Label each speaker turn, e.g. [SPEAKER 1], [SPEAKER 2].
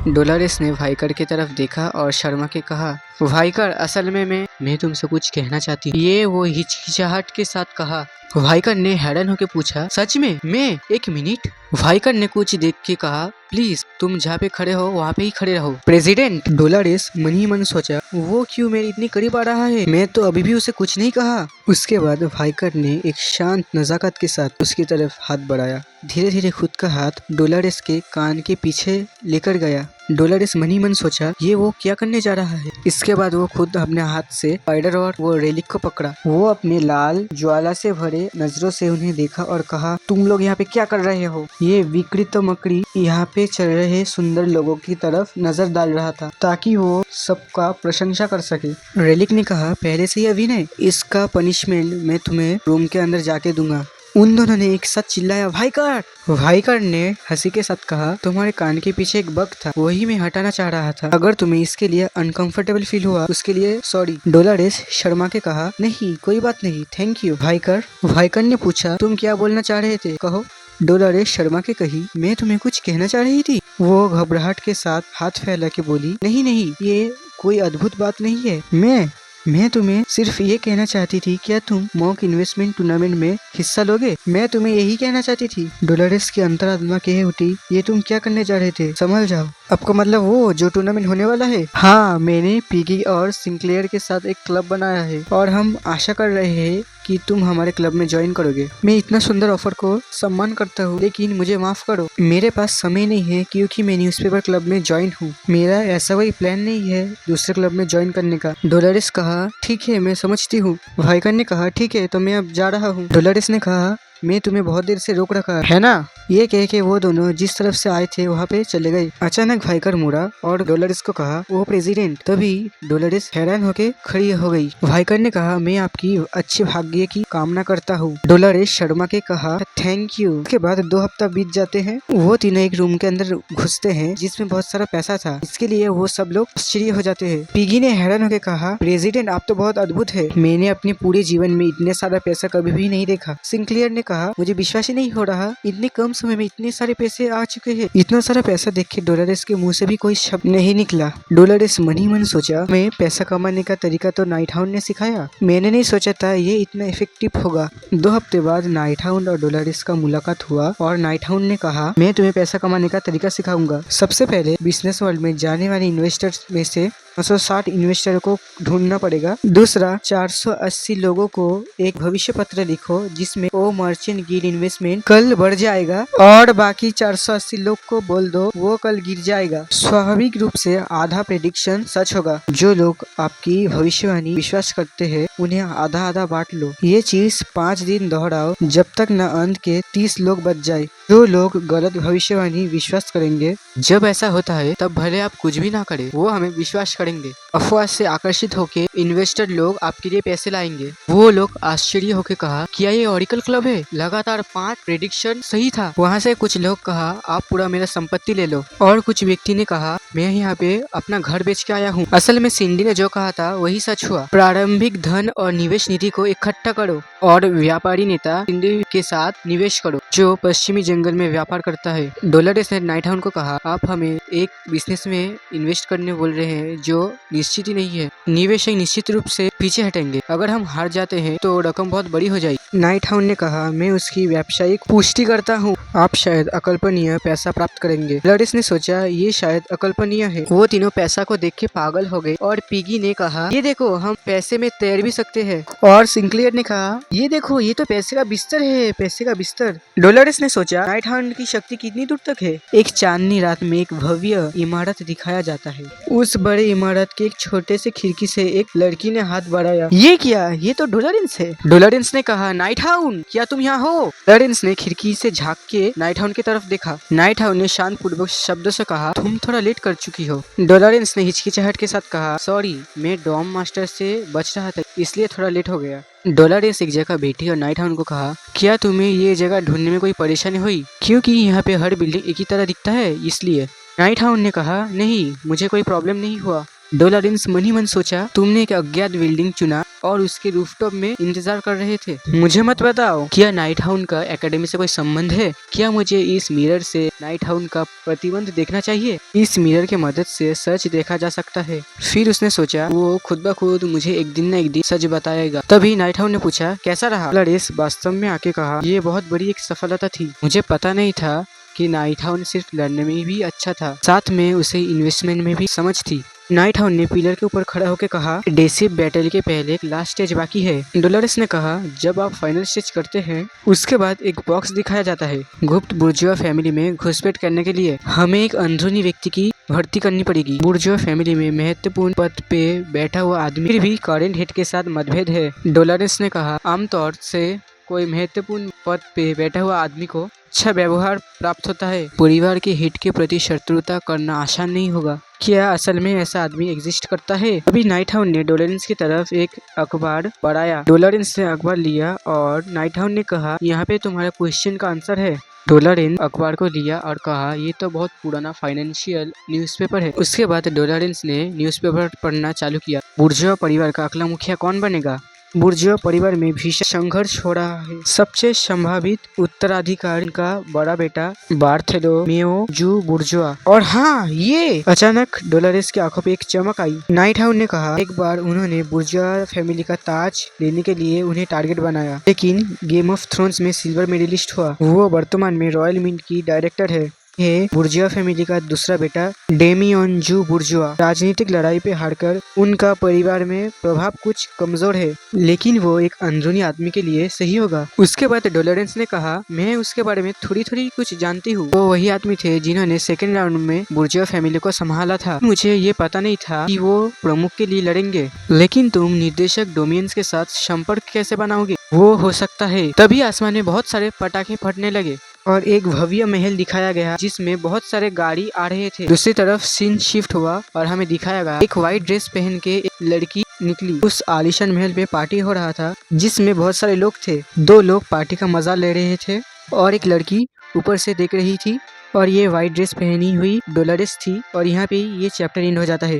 [SPEAKER 1] डोलारेस ने वाइकर की तरफ देखा और शर्मा के कहा, वाइकर, असल में मैं तुमसे कुछ कहना चाहती हूँ। ये वो हिचकिचाहट के साथ कहा। वाइकर ने हैरान होकर पूछा, सच में? मैं? एक मिनट। वाइकर ने कुछ देख के कहा, प्लीज तुम जहाँ पे खड़े हो वहाँ पे ही खड़े रहो। प्रेसिडेंट। डोलारेस मन ही मन सोचा, वो क्यों मेरे इतनी करीब आ रहा है? मैं तो अभी भी उसे कुछ नहीं कहा। उसके बाद वाइकर ने एक शांत नजाकत के साथ उसकी तरफ हाथ बढ़ाया। धीरे धीरे खुद का हाथ डोलारेस के कान के पीछे लेकर गया। डोलारेस मन ही मन सोचा, ये वो क्या करने जा रहा है? इसके बाद वो खुद अपने हाथ से स्पाइडर और वो रेलिक को पकड़ा। वो अपने लाल ज्वाला से भरे नजरों से उन्हें देखा और कहा, तुम लोग यहाँ पे क्या कर रहे हो? ये विकृत मकड़ी यहाँ पे चल रहे सुंदर लोगों की तरफ नजर डाल रहा था ताकि वो सबका प्रशंसा कर सके। रेलिक ने कहा, पहले से ही अभिनय, इसका पनिशमेंट मैं तुम्हें रूम के अंदर जाके दूंगा। उन दोनों ने एक साथ चिल्लाया, वाइकर! वाइकर ने हंसी के साथ कहा, तुम्हारे कान के पीछे एक बग था, वही मैं हटाना चाह रहा था। अगर तुम्हें इसके लिए अनकंफर्टेबल फील हुआ उसके लिए सॉरी। डोलारेस शर्मा के कहा, नहीं कोई बात नहीं, थैंक यू। वाइकर ने पूछा, तुम क्या बोलना चाह रहे थे, कहो। डोलारेस शर्मा के कही, मैं तुम्हें कुछ कहना चाह रही थी। वो घबराहट के साथ हाथ फैला के बोली, नहीं नहीं, ये कोई अद्भुत बात नहीं है। मैं तुम्हें सिर्फ ये कहना चाहती थी, क्या तुम मॉक इन्वेस्टमेंट टूर्नामेंट में हिस्सा लोगे? मैं तुम्हें यही कहना चाहती थी। डोलारेस की अंतरात्मा कह उठी, ये तुम क्या करने जा रहे थे? संभल जाओ। आपका मतलब वो जो टूर्नामेंट होने वाला है? हाँ, मैंने पिगी और सिंक्लेयर के साथ एक क्लब बनाया है और हम आशा कर रहे हैं कि तुम हमारे क्लब में ज्वाइन करोगे। मैं इतना सुंदर ऑफर को सम्मान करता हूँ, लेकिन मुझे माफ करो, मेरे पास समय नहीं है क्योंकि मैं न्यूज़पेपर क्लब में ज्वाइन हूँ। मेरा ऐसा कोई प्लान नहीं है दूसरे क्लब में ज्वाइन करने का। डोलारेस कहा, ठीक है, मैं समझती हूँ। वाइकर ने कहा, ठीक है, तो मैं अब जा रहा हूँ। डोलारेस ने कहा, मैं तुम्हें बहुत देर से रोक रखा है ना? ये कह के वो दोनों जिस तरफ से आए थे वहाँ पे चले गए। अचानक वाइकर मुड़ा और डोलारेस को कहा, वो प्रेसिडेंट। तभी डोलारेस हैरान होके खड़ी हो गई। वाइकर ने कहा, मैं आपकी अच्छे भाग्य की कामना करता हूँ। डोलारेस शर्मा के कहा, थैंक यू। उसके बाद 2 हफ्ता बीत जाते हैं। वो तीनों एक रूम के अंदर घुसते हैं जिसमें बहुत सारा पैसा था। इसके लिए वो सब लोग आश्चर्य हो जाते हैं। पिगी ने हैरान होकर कहा, प्रेसिडेंट आप तो बहुत अद्भुत है, मैंने अपने पूरे जीवन में इतने सारा पैसा कभी भी नहीं देखा। सिंक्लियर ने कहा, मुझे विश्वास ही नहीं हो रहा, इतने कम समय में इतने सारे पैसे आ चुके हैं। इतना सारा पैसा देख के डोलारेस के मुंह से भी कोई शब्द नहीं निकला। डोलारेस मन ही मन सोचा, मैं पैसा कमाने का तरीका तो नाइट हाउंड ने सिखाया, मैंने नहीं सोचा था ये इतना इफेक्टिव होगा। 2 हफ्ते बाद नाइट हाउंड और डोलारेस का मुलाकात हुआ और नाइट हाउंड ने कहा, मैं तुम्हें पैसा कमाने का तरीका सिखाऊंगा। सबसे पहले बिजनेस वर्ल्ड में जाने वाले इन्वेस्टर्स में से 960 इन्वेस्टर को ढूंढना पड़ेगा। दूसरा, 480 लोगों को एक भविष्य पत्र लिखो जिसमें ओ मर्चेंट गिल्ड इन्वेस्टमेंट कल बढ़ जाएगा और बाकी 480 लोग को बोल दो वो कल गिर जाएगा। स्वाभाविक रूप से आधा प्रेडिक्शन सच होगा। जो लोग आपकी भविष्यवाणी विश्वास करते हैं उन्हें आधा आधा बांट लो। ये चीज 5 दिन दोहराओ जब तक न अंत के 30 लोग बच जाए। जो लोग गलत भविष्यवाणी विश्वास करेंगे, जब ऐसा होता है तब भले आप कुछ भी ना करें, वो हमें विश्वास करेंगे। अफवाह से आकर्षित होकर इन्वेस्टर लोग आपके लिए पैसे लाएंगे। वो लोग आश्चर्य होकर कहा, क्या ये ऑरिकल क्लब है? लगातार 5 प्रेडिक्शन सही था। वहाँ से कुछ लोग कहा, आप पूरा मेरा संपत्ति ले लो। और कुछ व्यक्ति ने कहा, मैं यहाँ पे अपना घर बेच के आया हूँ। असल में सिंडी ने जो कहा था वही सच हुआ। प्रारंभिक धन और निवेश निधि को इकट्ठा करो और व्यापारी नेता सिंडी के साथ निवेश करो जो पश्चिमी जंगल में व्यापार करता है। डोलारेस ने नाइट हाउंड को कहा, आप हमें एक बिजनेस में इन्वेस्ट करने बोल रहे हैं जो निश्चित ही नहीं है। निवेशक निश्चित रूप से पीछे हटेंगे। अगर हम हार जाते हैं तो रकम बहुत बड़ी हो जाएगी। नाइट हाउंड ने कहा, मैं उसकी व्यावसायिक पुष्टि करता हूँ, आप शायद अकल्पनीय पैसा प्राप्त करेंगे। डोलारेस ने सोचा, ये शायद अकल्पनीय है। वो तीनों पैसा को देख के पागल हो गए और पिगी ने कहा, ये देखो, हम पैसे में तैर भी सकते हैं। और सिंक्लियर ने कहा, ये देखो, ये तो पैसे का बिस्तर है, पैसे का बिस्तर। डोलारेस ने सोचा, नाइट हाउंड की शक्ति कितनी दूर तक है। एक चांदनी रात में एक भव्य इमारत दिखाया जाता है। उस बड़े इमारत के एक छोटे से खिड़की से एक लड़की ने हाथ बढ़ाया। ये क्या? ये तो डोलारेंस है। डोलारेंस ने कहा, नाइट हाउंड, क्या तुम यहाँ हो? डोलारेंस ने खिड़की से झांक के नाइट हाउंड की तरफ देखा। नाइट हाउंड ने शांत पूर्वक शब्दों से कहा, तुम थोड़ा लेट कर चुकी हो। डोलारेंस ने हिचकिचाहट के साथ कहा, सॉरी, मैं डॉम मास्टर से बच रहा था इसलिए थोड़ा लेट हो गया। डोलारेंस एक जगह बैठी और नाइट हाउंड को कहा, क्या तुम्हें ये जगह ढूंढने में कोई परेशानी हुई? क्योंकि यहाँ पे हर बिल्डिंग एक ही तरह दिखता है इसलिए। नाइट हाउंड ने कहा, नहीं, मुझे कोई प्रॉब्लम नहीं हुआ। डोलारेंस मन ही मन सोचा, तुमने एक अज्ञात बिल्डिंग चुना और उसके रूफटॉप में इंतजार कर रहे थे। मुझे मत बताओ, क्या नाइट हाउन का एकेडमी से कोई संबंध है? क्या मुझे इस मिरर से नाइट हाउन का प्रतिबंध देखना चाहिए? इस मिरर की मदद से सच देखा जा सकता है। फिर उसने सोचा, वो खुद ब खुद मुझे एक दिन न एक दिन सच बताएगा। तभी नाइट हाउन ने पूछा, कैसा रहा? डोलारेंस वास्तव में आके कहा, ये बहुत बड़ी एक सफलता थी। मुझे पता नहीं था कि नाइट हाउन सिर्फ लड़ने में भी अच्छा था, साथ में उसे इन्वेस्टमेंट में भी समझ थी। नाइट हाउन ने पिलर के ऊपर खड़ा होकर कहा, डेसिव बैटल के पहले एक लास्ट स्टेज बाकी है। डोलारेंस ने कहा, जब आप फाइनल स्टेज करते हैं उसके बाद एक बॉक्स दिखाया जाता है। गुप्त बुर्जुआ फैमिली में घुसपैठ करने के लिए हमें एक अंदरूनी व्यक्ति की भर्ती करनी पड़ेगी। बुर्जुआ फैमिली में महत्वपूर्ण पद पे बैठा हुआ आदमी, फिर भी करेंट हेड के साथ मतभेद है। डोलारेंस ने कहा, आमतौर से कोई महत्वपूर्ण पद पे बैठा हुआ आदमी को अच्छा व्यवहार प्राप्त होता है। परिवार के हित के प्रति शत्रुता करना आसान नहीं होगा। क्या असल में ऐसा आदमी एग्जिस्ट करता है? अभी नाइट हाउन ने डोलारेंस की तरफ एक अखबार बढ़ाया। डोलारेंस ने अखबार लिया और नाइट हाउन ने कहा, यहाँ पे तुम्हारा क्वेश्चन का आंसर है। डोलारेंस अखबार को लिया और कहा, ये तो बहुत पुराना फाइनेंशियल न्यूज़पेपर है। उसके बाद डोलारेंस ने न्यूज़पेपर पढ़ना चालू किया। बुर्जुआ परिवार का अगला मुखिया कौन बनेगा? बुर्जुआ परिवार में भीषण संघर्ष हो रहा है। सबसे संभावित उत्तराधिकारी का बड़ा बेटा बार्थोलोमेओ जू बुर्जुआ। और हाँ, ये अचानक डोलारेंस की आंखों पे एक चमक आई। नाइट हाउन ने कहा, एक बार उन्होंने बुर्जुआ फैमिली का ताज लेने के लिए उन्हें टारगेट बनाया, लेकिन गेम ऑफ थ्रोन्स में सिल्वर मेडलिस्ट हुआ। वो वर्तमान में रॉयल मिंट की डायरेक्टर है। ये बुर्जुआ फैमिली का दूसरा बेटा डेमियन जू बुर्जुआ। राजनीतिक लड़ाई पे हारकर उनका परिवार में प्रभाव कुछ कमजोर है, लेकिन वो एक अंदरूनी आदमी के लिए सही होगा। उसके बाद डोलारेंस ने कहा, मैं उसके बारे में थोड़ी थोड़ी कुछ जानती हूँ। वो वही आदमी थे जिन्होंने सेकेंड राउंड में बुर्जुआ फैमिली को संभाला था। मुझे ये पता नहीं था कि वो प्रमुख के लिए लड़ेंगे। लेकिन तुम निर्देशक डोमियंस के साथ संपर्क कैसे बनाओगे? वो हो सकता है। तभी आसमान में बहुत सारे पटाखे फटने लगे और एक भव्य महल दिखाया गया जिसमें बहुत सारे गाड़ी आ रहे थे। दूसरी तरफ सीन शिफ्ट हुआ और हमें दिखाया गया एक व्हाइट ड्रेस पहन के एक लड़की निकली। उस आलीशान महल पे पार्टी हो रहा था जिसमें बहुत सारे लोग थे। दो लोग पार्टी का मजा ले रहे थे और एक लड़की ऊपर से देख रही थी और ये व्हाइट ड्रेस पहनी हुई डोलारेंस थी। और यहाँ पे ये चैप्टर एंड हो जाता है।